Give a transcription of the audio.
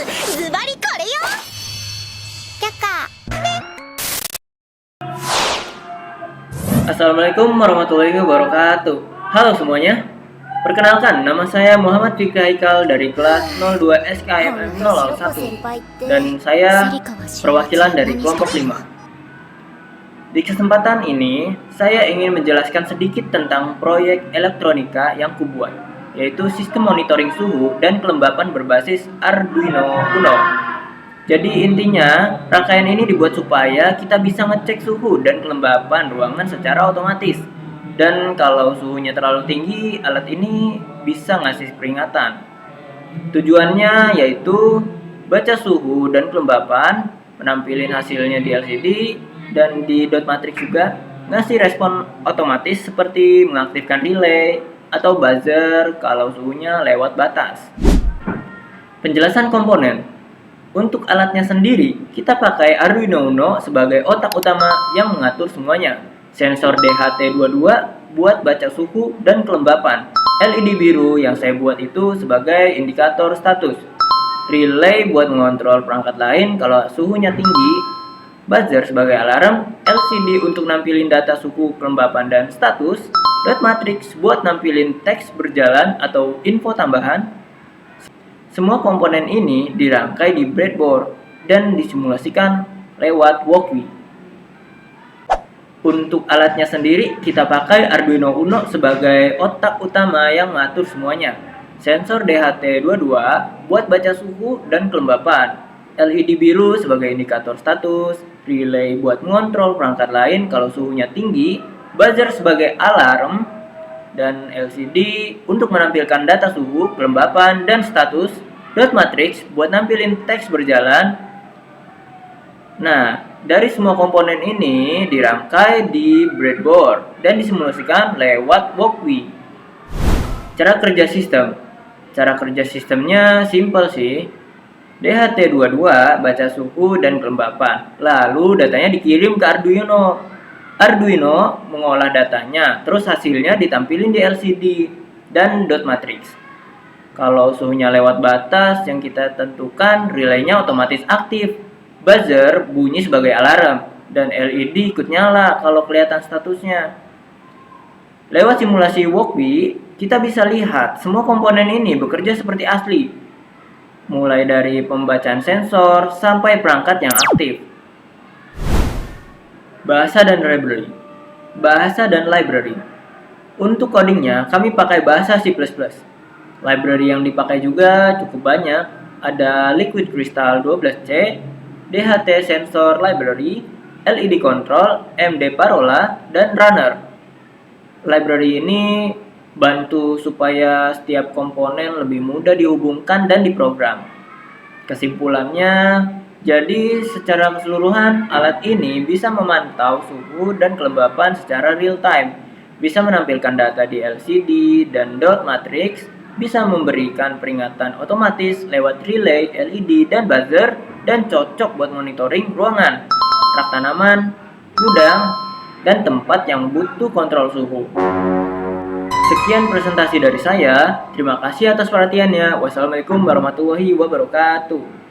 ズバリこれよ。却下。 Assalamualaikum warahmatullahi wabarakatuh. Halo semuanya. Perkenalkan, nama saya Muhammad Fikri Haikal dari kelas 02 SKMM 001 dan saya perwakilan dari kelompok 5. Di kesempatan ini, saya ingin menjelaskan sedikit tentang proyek elektronika yang kubuat, yaitu sistem monitoring suhu dan kelembapan berbasis Arduino Uno. Jadi intinya, rangkaian ini dibuat supaya kita bisa ngecek suhu dan kelembapan ruangan secara otomatis. Dan kalau suhunya terlalu tinggi, alat ini bisa ngasih peringatan. Tujuannya yaitu baca suhu dan kelembapan, menampilin hasilnya di LCD, dan di dot matrix juga ngasih respon otomatis seperti mengaktifkan relay atau buzzer kalau suhunya lewat batas. Penjelasan komponen. Untuk alatnya sendiri, kita pakai Arduino Uno sebagai otak utama yang mengatur semuanya. Sensor DHT22 buat baca suhu dan kelembapan. LED biru yang saya buat itu sebagai indikator status. Relay buat mengontrol perangkat lain kalau suhunya tinggi. Buzzer sebagai alarm. LCD untuk nampilin data suhu, kelembapan, dan status. Dot matrix buat nampilin teks berjalan atau info tambahan. Semua komponen ini dirangkai di breadboard dan disimulasikan lewat walkthrough. Untuk alatnya sendiri, kita pakai Arduino Uno sebagai otak utama yang mengatur semuanya. Sensor DHT22 buat baca suhu dan kelembapan. LED biru sebagai indikator status. Relay buat mengontrol perangkat lain kalau suhunya tinggi. Buzzer sebagai alarm. Dan LCD untuk menampilkan data suhu, kelembapan, dan status. Dot matrix buat nampilin teks berjalan. Nah, dari semua komponen ini dirangkai di breadboard dan disimulasikan lewat walkthrough. Cara kerja sistem. Cara kerja sistemnya simple sih. DHT22 baca suhu dan kelembapan. Lalu datanya dikirim ke Arduino. Arduino mengolah datanya, terus hasilnya ditampilin di LCD dan dot matrix. Kalau suhunya lewat batas yang kita tentukan, relaynya otomatis aktif. Buzzer bunyi sebagai alarm, dan LED ikut nyala kalau kelihatan statusnya. Lewat simulasi walkthrough, kita bisa lihat semua komponen ini bekerja seperti asli. Mulai dari pembacaan sensor sampai perangkat yang aktif. Bahasa dan library. Bahasa dan library. Untuk codingnya, kami pakai bahasa C++. Library yang dipakai juga cukup banyak. Ada Liquid Crystal 12C, DHT Sensor Library, LED Control, MD Parola, dan Runner. Library ini bantu supaya setiap komponen lebih mudah dihubungkan dan diprogram. Kesimpulannya, jadi secara keseluruhan alat ini bisa memantau suhu dan kelembapan secara real time, bisa menampilkan data di LCD dan dot matrix, bisa memberikan peringatan otomatis lewat relay, LED, dan buzzer, dan cocok buat monitoring ruangan, rak tanaman, gudang, dan tempat yang butuh kontrol suhu. Sekian presentasi dari saya. Terima kasih atas perhatiannya. Wassalamualaikum warahmatullahi wabarakatuh.